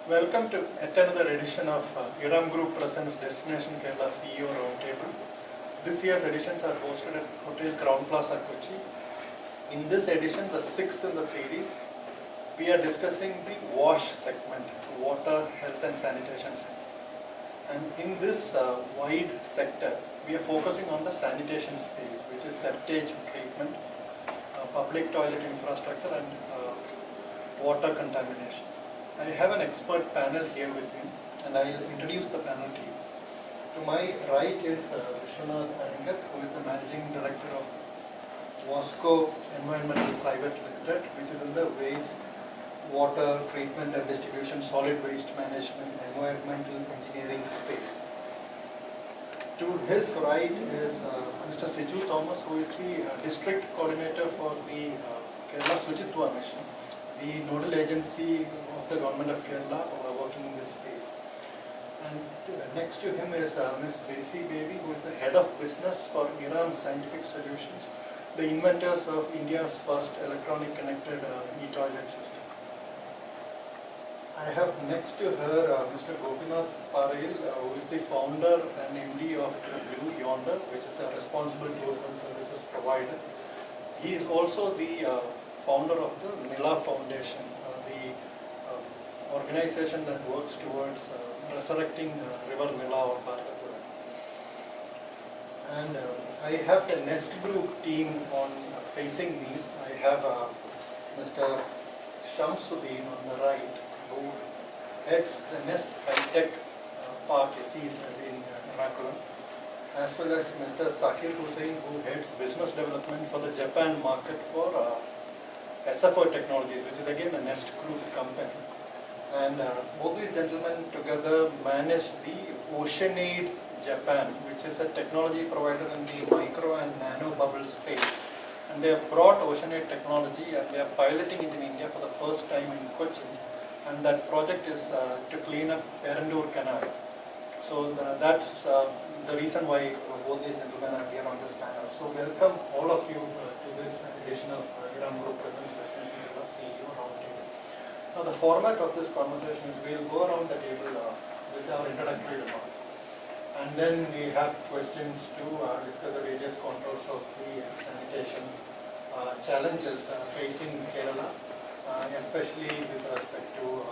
Welcome to yet another edition of Eram Group presents Destination Kerala CEO Roundtable. This year's editions are hosted at Hotel Crowne Plaza, Kochi. In this edition, the sixth in the series, we are discussing the WASH segment, Water, Health and Sanitation segment. And in this wide sector, we are focusing on the sanitation space, which is septage treatment, public toilet infrastructure and water contamination. I have an expert panel here with me, and I will introduce the panel to you. To my right is Vishwanath Arangat, who is the Managing Director of Wasco Environmental Private Limited, which is in the waste, water, treatment and distribution, solid waste management, environmental engineering space. To his right is Mr. Siju Thomas, who is the District Coordinator for the Kerala Shujitwa Mission, the nodal agency of the Government of Kerala working in this space. And next to him is Ms. Betsy Baby, who is the Head of Business for Eram Scientific Solutions, the inventors of India's first electronic connected e-toilet system. I have next to her Mr. Gopinath Paril, who is the founder and MD of Blue Yonder, which is a responsible tourism services provider. He is also the founder of the Nila Foundation, the organization that works towards resurrecting River Nila or Bharatapura. And I have the Nest Group team on facing me. I have Mr. Shamsuddin on the right, who heads the Nest High-Tech Park SEZ in Ernakulam, as well as Mr. Sakir Hussain, who heads business development for the Japan market for SFO Technologies, which is again a Nest Group company. And both these gentlemen together manage the OceanAid Japan, which is a technology provider in the micro and nano bubble space. And they have brought OceanAid technology and they are piloting it in India for the first time in Kochi. And that project is to clean up Perandur Canal. So that's the reason why both these gentlemen are here on this panel. So welcome all of you to this edition of Eram Group presents Destination Kerala CEO Roundtable. Now the format of this conversation is we will go around the table with our introductory remarks. And then we have questions to discuss the various contours of the sanitation challenges facing Kerala, especially with respect to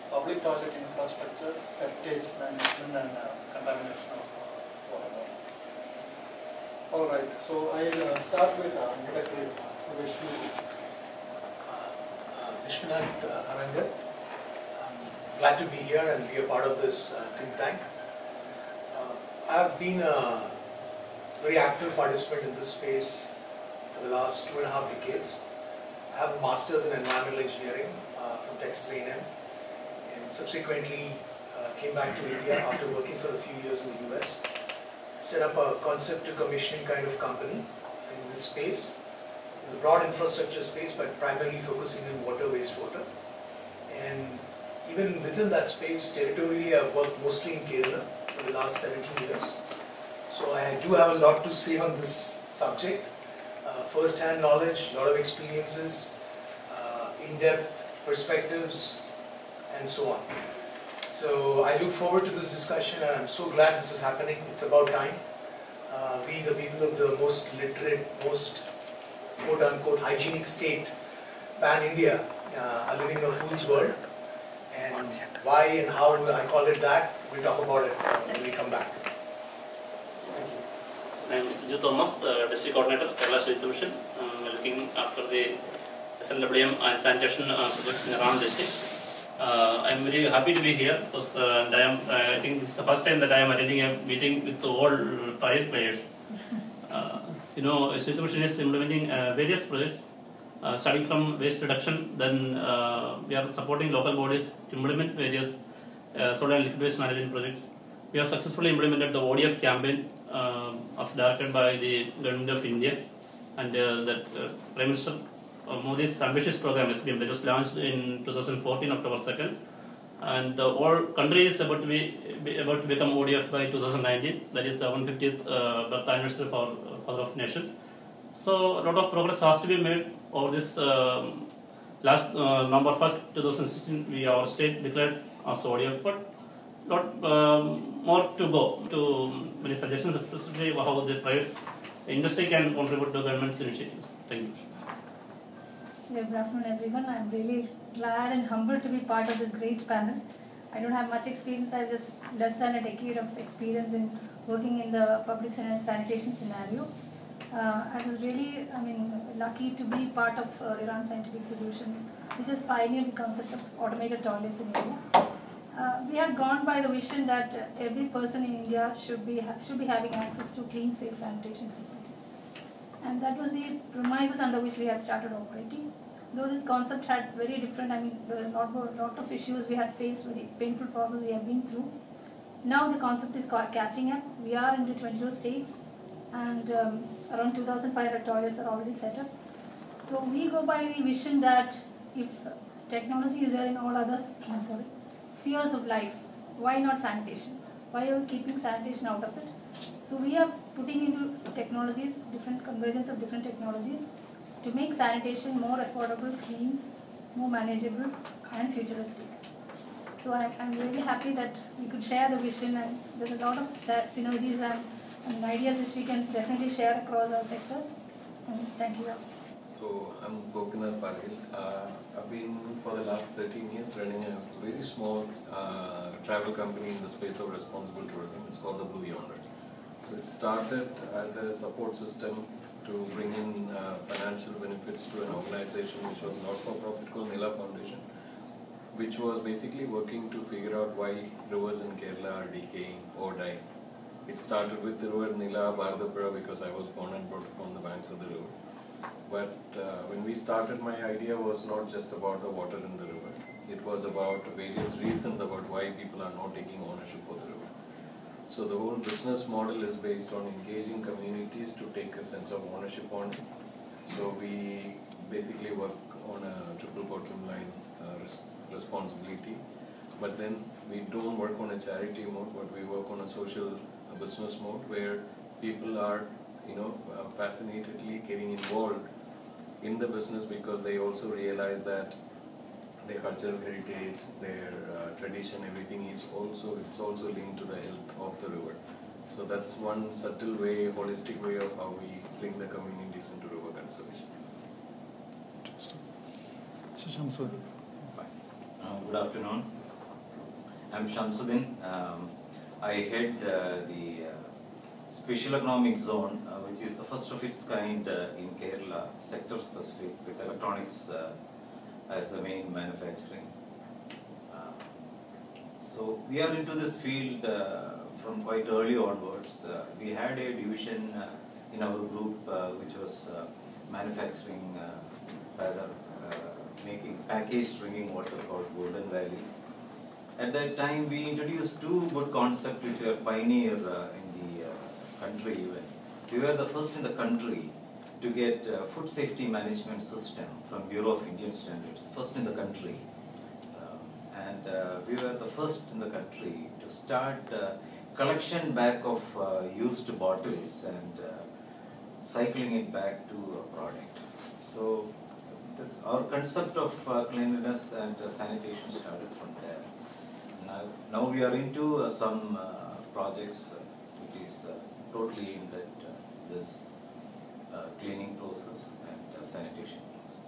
public toilet infrastructure, septage management and contamination of water bodies. Alright, so I'll start with introductory remarks. So Vishwanath Arangat, I'm glad to be here and be a part of this think tank. I've been a very active participant in this space for the last 2.5 decades. I have a master's in environmental engineering from Texas A&M and subsequently came back to India after working for a few years in the US. Set up a concept to commissioning kind of company in this space, in the broad infrastructure space, but primarily focusing on water, wastewater. And even within that space, territorially, I've worked mostly in Kerala for the last 17 years. So I do have a lot to say on this subject. First-hand knowledge, a lot of experiences, in-depth perspectives, and so on. So I look forward to this discussion and I'm so glad this is happening. It's about time. We, the people of the most literate, most quote-unquote hygienic state, pan-India, are living in a fool's world. And why and how I call it that, we'll talk about it when we come back. I am Siju Thomas, District Coordinator, Kerala Shujitwa Mission. Looking after the SLWM and sanitation projects in Eram district. I am very happy to be here because I think this is the first time that I am attending a meeting with all private players. Shujitwa Mission is implementing various projects, starting from waste reduction. Then we are supporting local bodies to implement various solid and liquid waste management projects. We have successfully implemented the ODF campaign as directed by the Government of India, and that Prime Minister Modi's ambitious program SBM that was launched in 2014 October 2nd, and the whole country is about to become ODF by 2019. That is the 150th birth anniversary of our Father of Nation. So a lot of progress has to be made over this Last November 1st, 2016, our state declared also ODF, but lot more to go. To many suggestions, especially how the private industry can contribute to government's initiatives. Thank you. Yeah, good afternoon, everyone. I'm really glad and humbled to be part of this great panel. I don't have much experience. I have just less than a decade of experience in working in the public sanitation scenario. I was really, lucky to be part of Eram Scientific Solutions, which has pioneered the concept of automated toilets in India. We had gone by the vision that every person in India should be having access to clean, safe sanitation facilities, and that was the premises under which we had started operating. Though this concept had very different, a lot of issues we had faced, very painful process we have been through. Now the concept is catching up. We are into 22 states, and around 2,500 toilets are already set up. So we go by the vision that if technology is there in all other spheres of life, why not sanitation? Why are we keeping sanitation out of it? So we are putting into technologies, different convergence of different technologies, to make sanitation more affordable, clean, more manageable, and futuristic. So I'm really happy that we could share the vision, and there's a lot of synergies and ideas which we can definitely share across our sectors. And thank you. So I'm Gopinath Patil. I've been for the last 13 years running a very small travel company in the space of responsible tourism. It's called the Blue Yonder. So it started as a support system to bring in financial benefits to an organization which was not for profit called Nila Foundation, which was basically working to figure out why rivers in Kerala are decaying or dying. It started with the river Nila, Bharatapura, because I was born and brought up on the banks of the river. But when we started, my idea was not just about the water in the river. It was about various reasons about why people are not taking ownership of the river. So the whole business model is based on engaging communities to take a sense of ownership on it. So we basically work on a triple bottom line responsibility. But then we don't work on a charity mode, but we work on a social business mode where people are, fascinatedly getting involved in the business because they also realize that their cultural heritage, their tradition, everything is also linked to the health of the river. So that's one subtle way, holistic way of how we bring the communities into river conservation. Interesting. Shamsuddin. Good afternoon. I'm Shamsuddin. I head the Special Economic Zone, which is the first of its kind in Kerala, sector specific, with electronics as the main manufacturing. So we are into this field from quite early onwards. We had a division in our group which was manufacturing, making packaged drinking water called Golden Valley. At that time, we introduced two good concepts which were pioneer in the country even. We were the first in the country to get food safety management system from Bureau of Indian Standards, first in the country. And we were the first in the country to start collection back of used bottles and cycling it back to a product. So our concept of cleanliness and sanitation started from there. Now we are into some projects which is totally aimed at this cleaning process and sanitation process.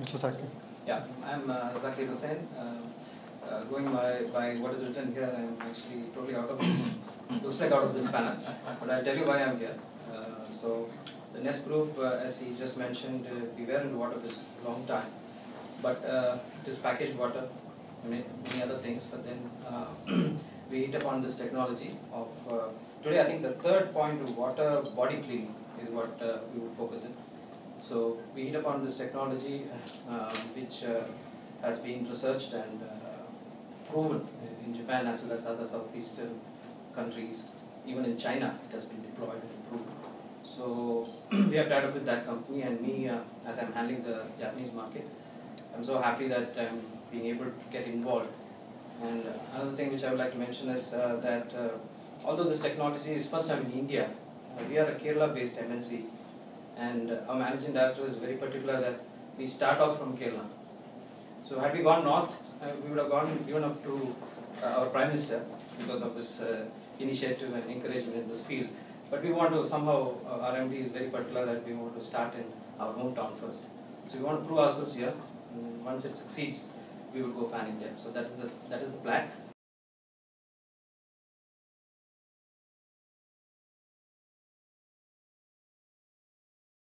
Mr. Zakir. Yeah, I'm Zakir Hussain. Going by what is written here, I'm actually totally out of this, looks like out of this panel. But I'll tell you why I'm here. So the Nest Group, as he just mentioned, we were into water this long time. But it is packaged water, many other things. But then we hit upon this technology of, today I think the third point of water body cleaning is what we would focus in. So we hit upon this technology which has been researched and proven in Japan as well as other southeastern countries. Even in China it has been deployed and improved. So we have tied up with that company, and me as I'm handling the Japanese market, I'm so happy that I'm being able to get involved. And another thing which I would like to mention is that although this technology is first time in India, we are a Kerala based MNC. And our managing director is very particular that we start off from Kerala. So had we gone north, we would have gone even up to our Prime Minister because of this initiative and encouragement in this field. But we want to somehow, our MD is very particular that we want to start in our hometown first. So we want to prove ourselves here. And once it succeeds, we will go pan-India. So that is the plan.